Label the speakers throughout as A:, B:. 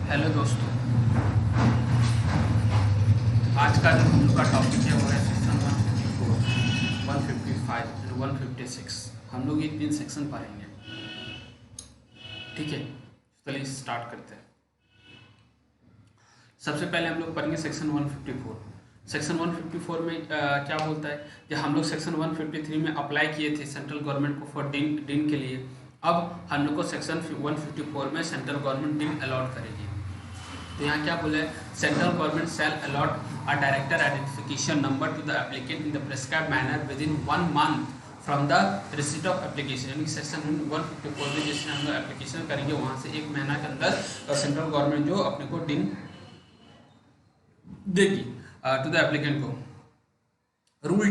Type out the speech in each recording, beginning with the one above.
A: Hello दोस्तों। आज का जो हम लोग का टॉपिक है वो है सेक्शन 154, 155 एंड 156। हम लोग ये 3 सेक्शन पढ़ेंगे। ठीक है, चलिए स्टार्ट करते हैं। सबसे पहले हम लोग पढ़ेंगे सेक्शन 154। सेक्शन 154 में क्या बोलता है कि हम लोग सेक्शन 153 में अप्लाई किए थे सेंट्रल गवर्नमेंट को फॉर डीन के लिए। अब हम लोग को सेक्शन 154 में सेंट्रल गवर्नमेंट डीन अलॉट करेगी। तो यहाँ क्या बोला है, central government shall allot a director identification number to the applicant in the prescribed manner within 1 month from the receipt of application. यानी सेक्शन 154 में जिसमें हम लोग एप्लीकेशन करेंगे वहाँ से 1 महीना के अंदर सेंट्रल गवर्नमेंट जो अपने को डीन देगी टू द एप्लीकेंट को। रूल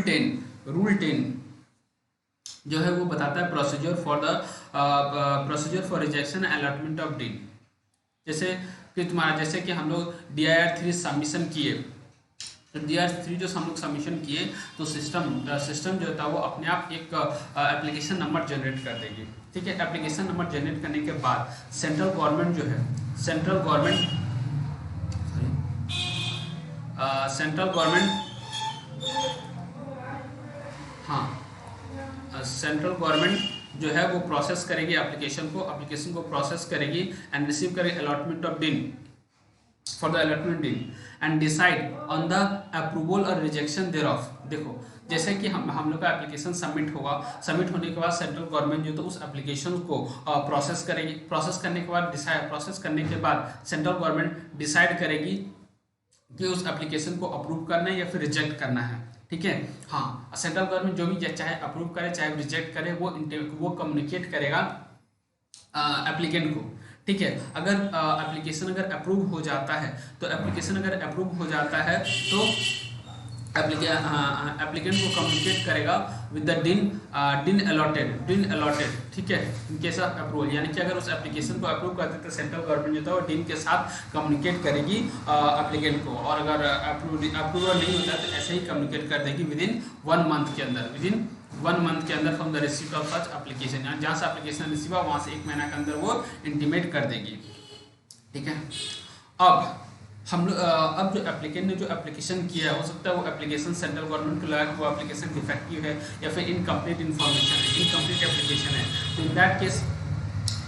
A: 10 जो है वो बताता है procedure for rejection allotment of dean. जैसे कि हम लोग DIR-3 सबमिशन किए, तो DIR-3 जो हम लोग सबमिशन किए तो सिस्टम जो था वो अपने आप एक एप्लीकेशन नंबर जनरेट कर देगी। ठीक है, एप्लीकेशन नंबर जनरेट करने के बाद सेंट्रल गवर्नमेंट जो है सेंट्रल गवर्नमेंट जो है वो प्रोसेस करेगी एप्लीकेशन को प्रोसेस करेगी एंड रिसीव करेगी allotment of dean for the allotment dean and decide on the approval और रिजेक्शन देयर ऑफ। देखो, जैसे कि हम लोग का एप्लीकेशन सबमिट होने के बाद सेंट्रल गवर्नमेंट जो तो उस एप्लीकेशन को प्रोसेस करेगी। प्रोसेस करने के बाद सेंट्रल गवर्नमेंट डिसाइड करेगी कि उस एप्लीकेशन को अप्रूव करना है या फिर रिजेक्ट करना है। ठीक है, हाँ, सेंट्रल गवर्नमेंट जो भी चाहे अप्रूव करे चाहे रिजेक्ट करे वो कम्युनिकेट करेगा एप्लीकेंट को। ठीक है, अगर एप्लीकेशन अप्रूव हो जाता है तो एप्लीकेंट को कम्युनिकेट करेगा विद द डीन अलॉटेड। ठीक है, इन केस ऑफ अप्रूवल, यानी कि अगर उस एप्लीकेशन को अप्रूव करते हैं तो सेंट्रल गवर्नमेंट जो था वो डीन के साथ कम्युनिकेट करेगी एप्लीकेंट को, और अगर अप्रूवल नहीं होता है तो ऐसे ही कम्युनिकेट कर देगी विद इन 1 मंथ के अंदर from the receipt of such application. जहाँ से एप्लीकेशन रिसीव हुआ वहाँ से 1 महीना के अंदर वो इंटीमेट कर देगी। ठीक है, अब जो एप्लीकेंट ने जो एप्लीकेशन किया है हो सकता है वो एप्लीकेशन सेंट्रल गवर्नमेंट को लगा कि वो एप्लीकेशन डिफेक्टिव है या फिर इनकम्प्लीट एप्लीकेशन है। तो इन दैट केस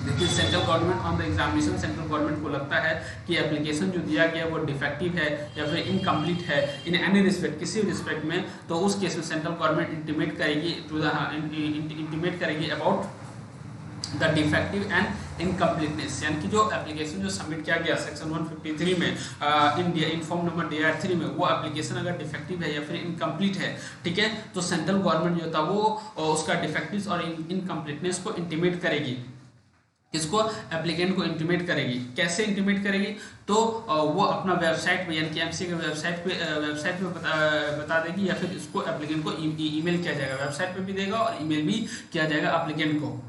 A: देखिए, central government on the examination central government को लगता है कि एप्लीकेशन जो दिया गया वो डिफेक्टिव है या फिर इनकम्प्लीट है इन एनी रिस्पेक्ट, किसी रिस्पेक्ट में, तो उस केस में सेंट्रल गवर्नमेंट इंटीमेट करेगी about the defective and incompleteness. यानी कि जो एप्लीकेशन जो सबमिट किया गया सेक्शन 153 में इन फॉर्म नंबर DIR-3 में, वो एप्लीकेशन अगर डिफेक्टिव है या फिर इनकम्प्लीट है, ठीक है, तो सेंट्रल गवर्नमेंट जो था वो उसका डिफेक्टिव और इनकम्प्लीटनेस को इंटीमेट करेगी। इसको एप्लीकेंट को इंटीमेट करेगी। कैसे इंटीमेट करेगी? तो वो अपना वेबसाइट पे, यानी कि MCA के वेबसाइट पे बता देगी, या फिर इसको एप्लीकेंट को ईमेल किया जाएगा। वेबसाइट पे भी देगा और ईमेल भी किया जाएगा एप्लीकेंट को।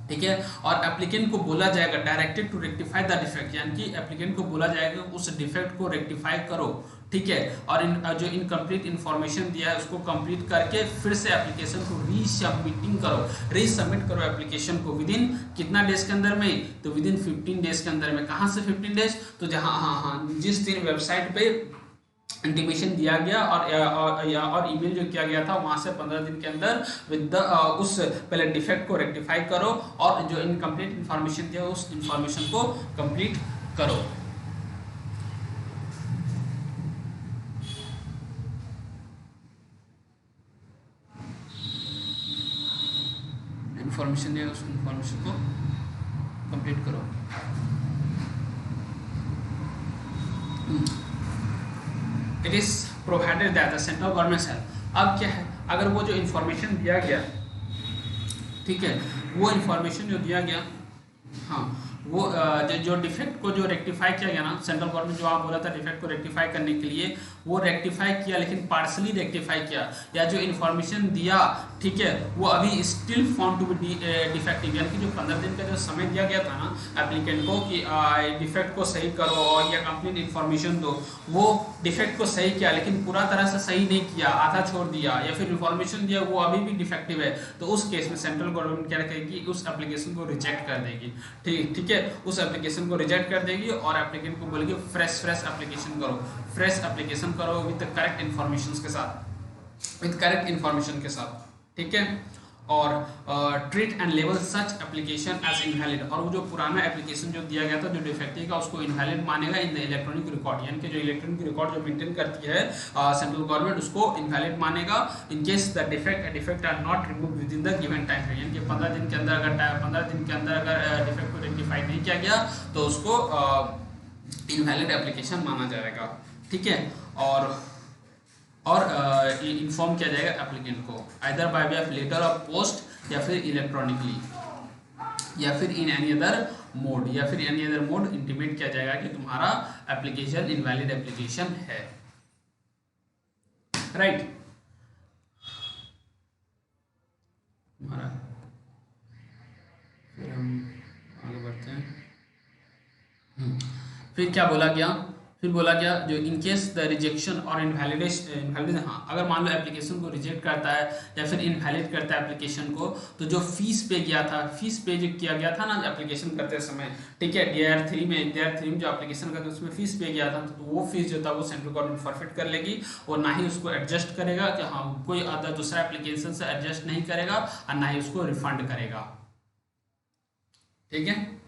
A: ठीक है, और एप्लीकेंट को बोला जाएगा directed to rectify the defect, यानी कि एप्लीकेंट को बोला जाएगा उस डिफेक्ट को रेक्टिफाई करो। ठीक है, और जो इनकम्प्लीट इन्फॉर्मेशन दिया है उसको कंप्लीट करके फिर से एप्लीकेशन को रीसबमिट करो एप्लीकेशन को विद इन कितना डेज के अंदर में, तो विद इन 15 डेज के अंदर में। कहाँ से 15 डेज? तो जहाँ जिस दिन वेबसाइट पे इंटीमेशन दिया गया और ईमेल जो किया गया था वहां से 15 दिन के अंदर विद उस पहले डिफेक्ट को रेक्टिफाई करो और जो इनकम्प्लीट इन्फॉर्मेशन दिया उस इन्फॉर्मेशन को कंप्लीट करो। इन्फॉर्मेशन दिया उस इन्फॉर्मेशन को कंप्लीट करो। It is provided that the central government शैल। अब क्या है, अगर वो जो इन्फॉर्मेशन दिया गया, ठीक है, वो इन्फॉर्मेशन जो दिया गया, हाँ, वो जो डिफेक्ट को जो रेक्टिफाई किया गया ना, सेंट्रल गवर्नमेंट जो आप बोला था डिफेक्ट को रेक्टिफाई करने के लिए वो रेक्टिफाई किया लेकिन पार्सली रेक्टिफाई किया, या जो इन्फॉर्मेशन दिया, ठीक है, वो अभी still found to be defective, यानी कि जो 15 दिन का जो समय दिया गया था ना एप्लीकेंट को कि डिफेक्ट को सही करो और या कंप्लीट इन्फॉर्मेशन दो, वो डिफेक्ट को सही किया लेकिन पूरा तरह से सही नहीं किया, आधा छोड़ दिया, या फिर इन्फॉर्मेशन दिया वो अभी भी डिफेक्टिव है, तो उस केस में सेंट्रल गवर्नमेंट क्या करेगी, उस एप्लीकेशन को रिजेक्ट कर देगी। ठीक है, उस एप्लीकेशन को रिजेक्ट कर देगी और एप्लीकेंट को बोलेगी फ्रेश एप्लीकेशन करो, फ्रेश एप्लीकेशन करो विद करेक्ट इन्फॉर्मेशन के साथ, विद करेक्ट इन्फॉर्मेशन के साथ, ठीक है। और treat and label such application as invalid, और वो जो पुराना एप्लीकेशन जो दिया गया था जो डिफेक्टिव का उसको इनवैलिड मानेगा इन द इलेक्ट्रॉनिक रिकॉर्ड, यानी कि जो इलेक्ट्रॉनिक रिकॉर्ड जो मेंटेन करती है सेंट्रल गवर्नमेंट उसको इनवैलिड मानेगा in case the defect are not remove within the given time frame, यानी कि 15 दिन के अंदर अगर डिफेक्ट को रेक्टिफाई नहीं किया गया तो उसको इनवैलिड एप्लीकेशन माना जाएगा, ठीक है। और इन्फॉर्म किया जाएगा एप्लीकेंट को either by way of letter of post या फिर इलेक्ट्रॉनिकली या फिर in any other mode intimate किया जाएगा कि तुम्हारा एप्लीकेशन इनवैलिड एप्लीकेशन है, राइट। हमारा फिर हम आगे बढ़ते हैं। फिर क्या बोला गया, फिर बोला गया जो इन केस द रिजेक्शन और इनवैलिडेशन, हाँ, अगर मान लो एप्लीकेशन को रिजेक्ट करता है या फिर इनवैलिड करता है एप्लीकेशन को, तो जो फीस पे किया था, फीस पे जो किया गया था ना एप्लीकेशन करते समय, ठीक है, DIR3 में जो एप्लीकेशन करते उसमें फीस पे किया था, तो वो फीस जो था वो सेंट्रल गवर्नमेंट फॉरफिट कर लेगी और ना ही उसको एडजस्ट करेगा कि हाँ कोई अदर दूसरा एप्लीकेशन से एडजस्ट नहीं करेगा और ना ही उसको रिफंड करेगा, ठीक है।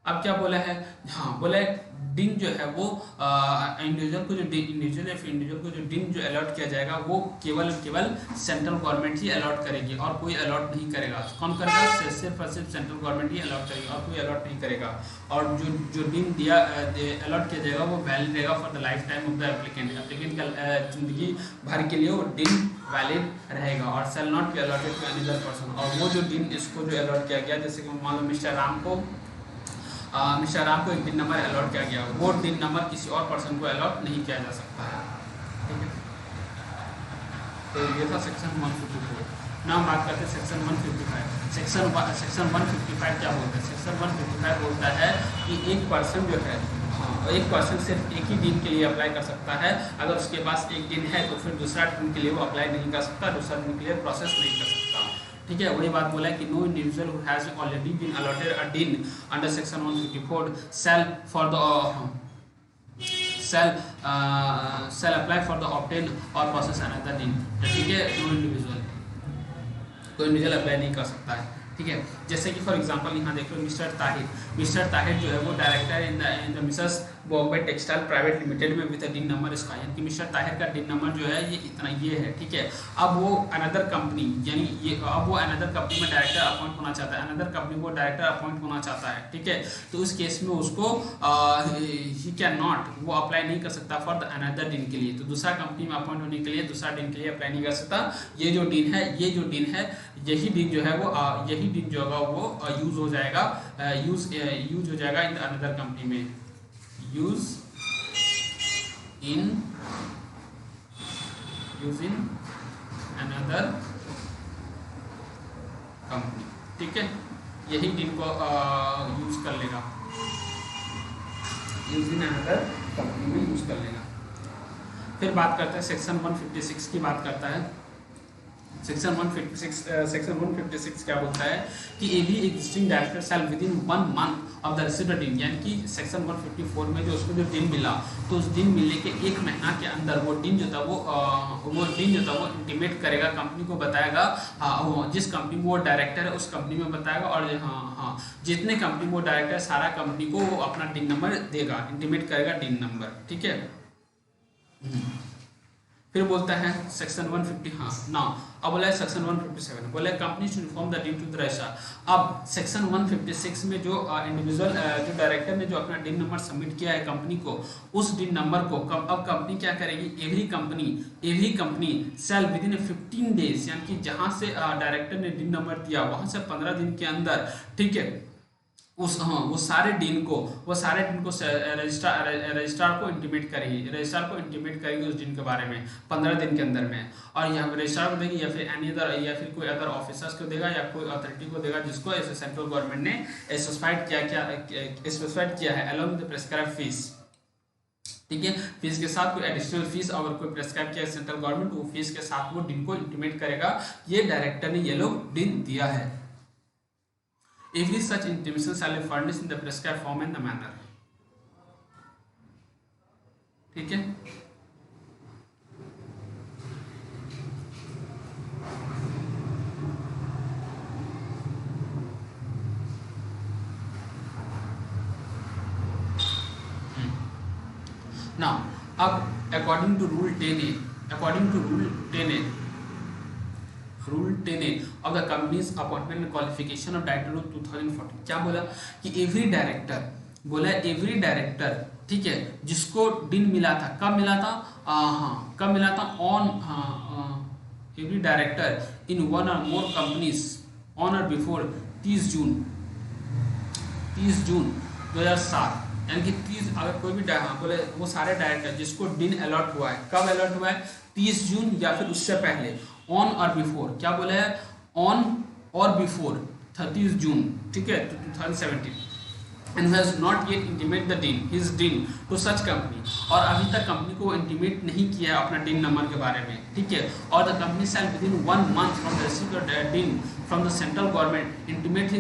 A: अब क्या बोला है, हाँ बोला है दिन जो है वो इंडिविजुअल को जो दिन जो अलॉट किया जाएगा वो केवल सेंट्रल गवर्नमेंट ही अलॉट करेगी और कोई अलॉट नहीं करेगा। कौन करेगा, सिर्फ और सिर्फ सेंट्रल गवर्नमेंट ही अलॉट करेगी और कोई अलॉट नहीं करेगा। और जो दिन दिया अलॉट किया जाएगा वो वैलिड रहेगा for the life time of the applicant का जिंदगी भर के लिए वो दिन वैलिड रहेगा और shall not be allotted to any other person. और वो जो दिन इसको जो अलॉट किया गया, जैसे कि मान लो मिस्टर राम को एक दिन नंबर अलॉट किया गया, वो दिन नंबर किसी और पर्सन को अलॉट नहीं किया जा सकता है, ठीक है। तो ये था सेक्शन 154। ना हम बात करते हैं सेक्शन 155। सेक्शन 155 क्या बोलता है, सेक्शन 155 बोलता है कि एक पर्सन जो है, हाँ, एक पर्सन सिर्फ एक ही दिन के लिए अप्लाई कर सकता है। अगर उसके पास एक दिन है तो फिर दूसरा दिन के लिए वो अप्लाई नहीं कर सकता, दूसरा दिन के लिए प्रोसेस नहीं कर सकता, ठीक है। वही बात बोला है कि no individual who has already been allotted a DIN under section 154 shall apply for the obtain और प्रोसेस अनदर दिन, ठीक है। नो इंडिविजुअल, कोई इंडिविजुअल अप्लाई नहीं कर सकता है, ठीक है। जैसे कि फॉर एग्जांपल यहाँ देख लो मिस्टर ताहिर जो है वो director in the Mrs Bombay textile private limited में विद दिन नंबर इसका, यानी कि मिस्टर ताहिर का दिन नंबर जो है ये इतना ये है, ठीक है। अब वो अनदर कंपनी में डायरेक्टर अपॉइंट होना चाहता है, अनदर कंपनी को डायरेक्टर अपॉइंट होना चाहता है, ठीक है। तो उस केस में उसको ही कैन नॉट, वो अप्लाई नहीं कर सकता फॉर द अनदर दिन के लिए। तो दूसरा कंपनी में अपॉइंट होने के लिए दूसरा दिन के लिए अप्लाई नहीं कर सकता। ये जो दिन है यही दिन जो है वो यही दिन जो होगा वो यूज हो जाएगा इन अनदर कंपनी में, यूज इन अनदर कंपनी, ठीक है। यही दिन को यूज कर लेगा, यूज इन अनदर कंपनी में यूज कर लेगा। फिर बात करते हैं सेक्शन 156 की बात करता है। सेक्शन 156 क्या बोलता है कि every existing director shall with in 1 month of the received दिन, यानी कि सेक्शन 154 में जो उसको जो दिन मिला तो उस दिन मिलने के 1 महीना के अंदर वो दिन जो था वो इंटीमेट करेगा, कंपनी को बताएगा, जिस कंपनी में वो डायरेक्टर है उस कंपनी में बताएगा, और जितने कंपनी में वो डायरेक्टर सारा कंपनी को वो अपना दिन नंबर देगा, इंटीमेट करेगा दिन नंबर, ठीक है। फिर बोलता है सेक्शन 150 अब बोला है सेक्शन 157 बोला है company should inform the due to the registrar. अब सेक्शन 156 में जो इंडिविजुअल जो डायरेक्टर ने जो अपना डिन नंबर सबमिट किया है कंपनी को, उस डिन नंबर को अब कंपनी क्या करेगी, every company shall within 15 days, यानी कि जहां से डायरेक्टर ने डिन नंबर दिया वहां से 15 दिन के अंदर, ठीक है, वो सारे डीन को रजिस्ट्रार को इंटीमेट करेगी उस दिन के बारे में 15 दिन के अंदर में। और यहाँ रजिस्ट्रार को देगी या फिर एनी अदर या फिर कोई अदर ऑफिसर्स को देगा या कोई अथॉरिटी को देगा जिसको ऐसे सेंट्रल गवर्नमेंट ने स्पेसिफाइड किया है अलॉन्ग विद प्रेस्क्राइब फीस। ठीक है, फीस के साथ कोई एडिशनल फीस अगर कोई प्रेस्क्राइब किया सेंट्रल गवर्नमेंट, वो फीस के साथ वो डीन को इंटीमेट करेगा, ये डायरेक्टर ने ये लोग डीन दिया है। Every such intimation shall be furnished in the prescribed form and the manner। ठीक है, now अब according to rule 10A of the company's appointment and qualification of director of 2014 क्या बोला कि एवरी डायरेक्टर ठीक है जिसको डीन मिला था, कब मिला था on every director in one और मोर कंपनीज ऑन और बिफोर 30 जून 2007, यानी कि 30 अगर कोई भी बोले वो सारे डायरेक्टर जिसको डीन अलॉट हुआ है, कब अलॉट हुआ है 30 जून या फिर उससे पहले, ऑन और बिफोर, क्या बोला है ऑन और बिफोर 30 जून, ठीक है 2017, and has not yet intimate the dean his dean to such company, और अभी तक कंपनी को इंटीमेट नहीं किया है अपना डीन नंबर के बारे में, ठीक है, और the company shall within 1 month from the receipt of dean from the central government intimate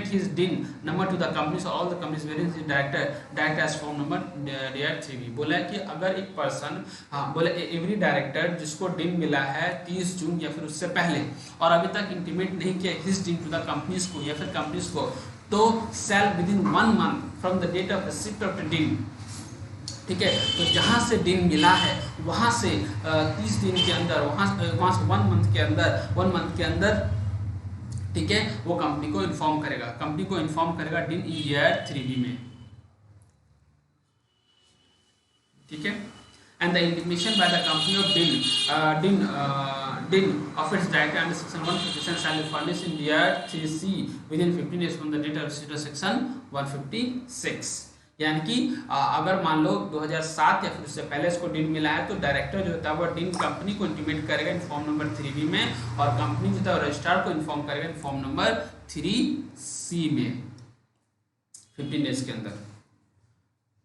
A: his dean number to the companies or all the companies wherein the director as form number DIR 3B। बोला है कि अगर एक person बोले every director जिसको dean मिला है 30 जून या फिर उससे पहले और अभी तक इंटीमेट नहीं किया his DIN to the companies को या फिर कंपनीज को, तो shall within 1 month from the date of receipt of the DIN, ठीक है, तो जहां से डीन मिला है वहां से 30 दिन के अंदर वहां से 1 मंथ के अंदर ठीक है वो कंपनी को इन्फॉर्म करेगा डीन DIR 3B में, ठीक है, and the intimation by the company of DIN of its director under section 157 shall be furnished in DIR 3C within 15 days from the date of receipt of section 156। यानी कि अगर मान लो 2007 या फिर उससे पहले इसको डीन मिला है तो डायरेक्टर जो होता है वो डीन कंपनी को इंटीमेट करेगा इनफॉर्म नंबर 3B में, और कंपनी जो होता है रजिस्ट्रार को इन्फॉर्म करेगा इनफॉर्म नंबर 3C में 15 डेज के अंदर,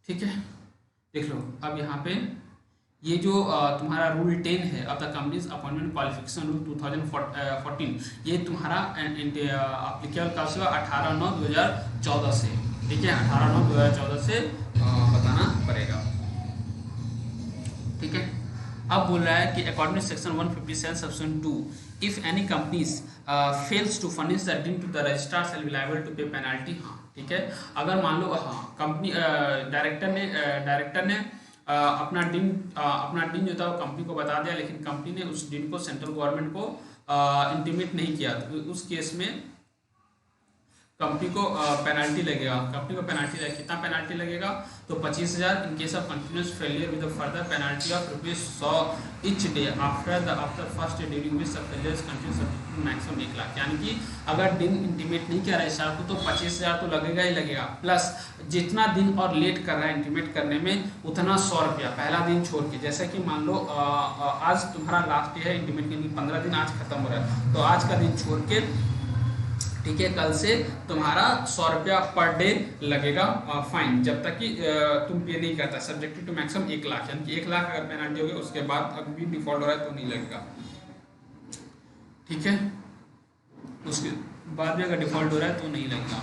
A: ठीक है। देख लो अब यहाँ पे ये जो तुम्हारा रूल 10 है अब the companies appointment qualification rule 2014, ये तुम्हारा एप्लीकेबल कब से 18/9/2014 से, ठीक है, 18/9/2014 से बताना पड़ेगा, ठीक है। अब बोल रहा है कि according to section 157 section 2 if any companies fails to furnish the DIN to the registrar shall be liable to pay penalty. हाँ ठीक है, अगर मान लो कंपनी डायरेक्टर ने अपना डीन जो था वो कंपनी को बता दिया, लेकिन कंपनी ने उस डीन को सेंट्रल गवर्नमेंट को इंटीमेट नहीं किया, तो उस केस में कंपनी को पेनल्टी लगेगा। कितना पेनल्टी लगेगा तो 25,000 in case of continuous failure with further penalty of ₹100 each day after first day during which failure continuous maximum 1 lakh. यानी कि अगर दिन इंटीमेट नहीं किया रजिस्ट्रार को तो 25,000 तो लगेगा ही लगेगा, प्लस जितना दिन और लेट कर रहा है इंटीमेट करने में उतना 100 रुपया पहला दिन छोड़ के। जैसे कि मान लो आज तुम्हारा लास्ट डे है इंटीमेट करने की, 15 दिन आज खत्म हो रहा है, तो आज का दिन छोड़ के ठीक है कल से तुम्हारा 100 रुपया पर डे लगेगा फाइन, जब तक कि तुम पे नहीं करता, सब्जेक्टेड टू मैक्सिमम 1 लाख। यानी कि 1 लाख अगर पेनल्टी होगी उसके बाद अगर भी डिफॉल्ट हो रहा है तो नहीं लगेगा, ठीक है, उसके बाद भी अगर डिफॉल्ट हो रहा है तो नहीं लगेगा।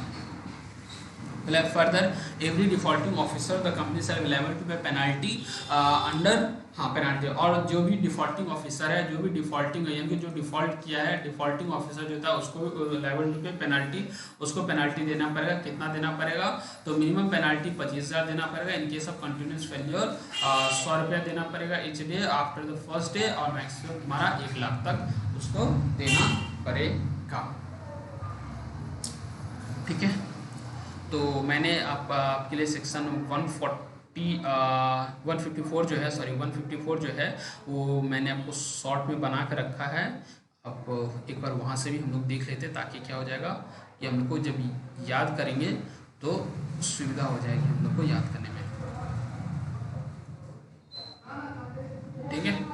A: Further every defaulting officer the company shall be liable to pay penalty under penalty, और जो भी डिफॉल्टिंग ऑफिसर है जो भी डिफॉल्टिंग है यानी कि जो डिफॉल्ट किया है डिफॉल्टिंग ऑफिसर जो था उसको लायबल टू पे पेनल्टी, उसको पेनल्टी देना पड़ेगा। कितना देना पड़ेगा तो मिनिमम पेनल्टी 25,000 देना पड़ेगा, in case of continuous failure 100 रुपया देना पड़ेगा each day after the first day, और मैक्सिमम तुम्हारा 1 लाख तक उसको देना पड़ेगा, ठीक है। तो मैंने आपके लिए सेक्शन 154 जो है वो मैंने आपको शॉर्ट में बना कर रखा है, अब एक बार वहाँ से भी हम लोग देख लेते हैं, ताकि क्या हो जाएगा कि हम लोग को जब याद करेंगे तो सुविधा हो जाएगी हम लोग को याद करने में। ठीक है,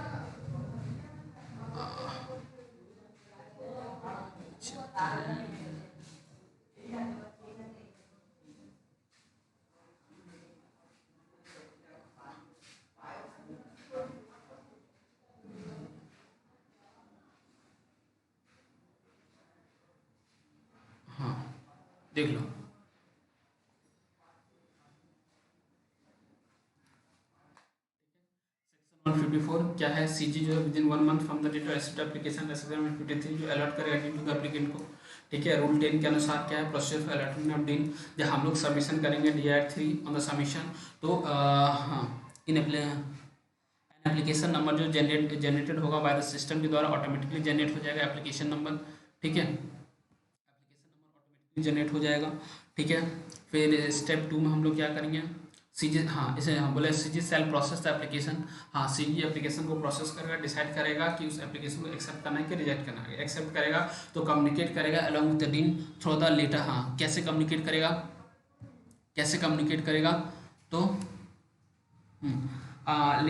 A: हाँ देख लो। 154 क्या है, सीजी जो है within 1 month from the date of accept application, section 153 जो अलर्ट करेगा डीन टू द एप्लीकेंट को। ठीक है, रूल 10 के अनुसार क्या है, procedure for allotment of dean. जब हम लोग सबमिशन करेंगे DI3 ऑन द सबमिशन, तो हाँ इन एप्लीकेशन नंबर जो जनरेटेड होगा बाय द सिस्टम के द्वारा ऑटोमेटिकली जनरेट हो जाएगा एप्लीकेशन नंबर। ठीक है, एप्लीकेशन नंबर ऑटोमेटिकली जनरेट हो जाएगा। ठीक है, फिर स्टेप 2 में हम लोग क्या करेंगे, सीजी, हाँ इसे हम बोले CG shall process the application. हाँ सीजी एप्लीकेशन को प्रोसेस करेगा, डिसाइड करेगा कि उस एप्लीकेशन को एक्सेप्ट करना है कि रिजेक्ट करना है। एक्सेप्ट करेगा तो कम्युनिकेट करेगा along with the DIN through the letter. हाँ कैसे कम्युनिकेट करेगा, कैसे कम्युनिकेट करेगा, तो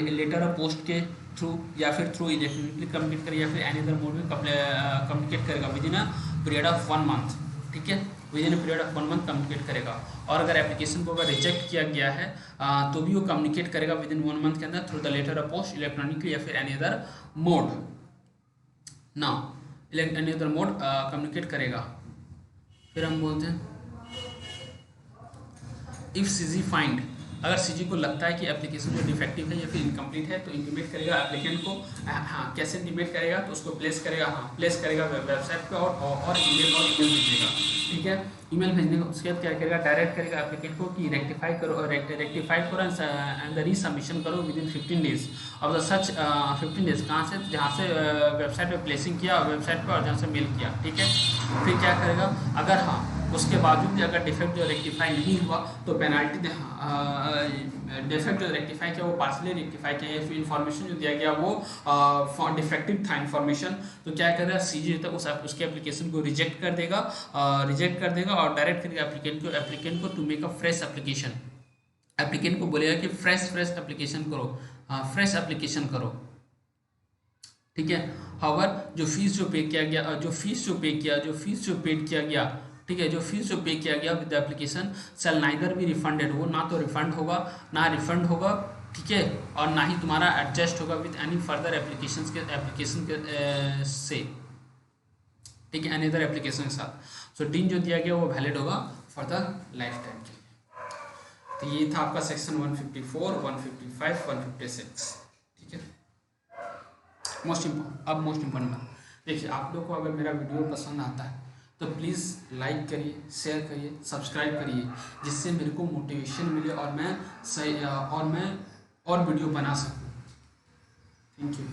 A: लेटर और पोस्ट के थ्रू या फिर थ्रू इलेक्ट्रॉनिकली कम्युनिकेट करेगा, या फिर एनी अदर मोड में कम्युनिकेट करेगा with in a period of 1 month. ठीक है, with in period of 1 month communicate करेगा। और अगर एप्लीकेशन को अगर रिजेक्ट किया गया है तो भी वो कम्युनिकेट करेगा विद इन 1 मंथ के अंदर through the letter of post, electronically या फिर एनी अदर मोड। ना एनी अदर मोड कम्युनिकेट करेगा। फिर हम बोलते हैं इफ सीजी फाइंड, अगर सीजी को लगता है कि एप्लीकेशन जो डिफेक्टिव है या फिर इनकम्प्लीट है तो इंटीमेट करेगा एप्लीकेंट को। हाँ कैसे इंटीमेट करेगा, तो उसको प्लेस करेगा, हाँ प्लेस करेगा वेबसाइट पे और ईमेल भेजेगा। ठीक है, ईमेल भेजने का उसके बाद क्या करेगा, डायरेक्ट करेगा एप्लीकेंट को कि रेक्टिफाई करो एंड द रीसबमिशन करो with in 15 days of the such 15 days. कहाँ से, जहाँ से वेबसाइट पे प्लेसिंग किया वेबसाइट पे और जहाँ से मेल किया। ठीक है, फिर क्या करेगा, अगर हाँ उसके बावजूद भी अगर डिफेक्ट जो रेक्टिफाई नहीं हुआ तो पेनाल्टी डिफेक्ट जो रेक्टिफाई किया वो पार्सली रेक्टिफाई किया या फिर इन्फॉर्मेशन जो दिया गया वो डिफेक्टिव था इन्फॉर्मेशन, तो क्या करेगा सीजी तक उसके एप्लीकेशन को रिजेक्ट कर देगा और डायरेक्ट करेगा एप्लीकेंट को to make a fresh application. Applicant को बोलेगा कि फ्रेश एप्लीकेशन करो, फ्रेश एप्लीकेशन करो। ठीक है, हाउएवर जो फीस जो पे किया गया, जो फीस जो पेड किया गया, ठीक है, जो फीस जो पे किया गया with the application shall neither भी रिफंडेड, वो ना तो रिफंड होगा ना रिफंड होगा। ठीक है, और ना ही तुम्हारा एडजस्ट होगा विद एनी फर्दर एप्लीकेशन के से। ठीक है, एनी अदर एप्लीकेशन के साथ। सो डीन जो दिया गया वो वैलिड होगा फॉर द लाइफ टाइम के लिए। तो ये था आपका सेक्शन 154, 155, 156। ठीक है, मोस्ट इम्पोर्टेंट बात देखिए, आप लोग को अगर मेरा वीडियो पसंद आता है तो प्लीज़ लाइक करिए, शेयर करिए, सब्सक्राइब करिए, जिससे मेरे को मोटिवेशन मिले और मैं और वीडियो बना सकूं। Thank you.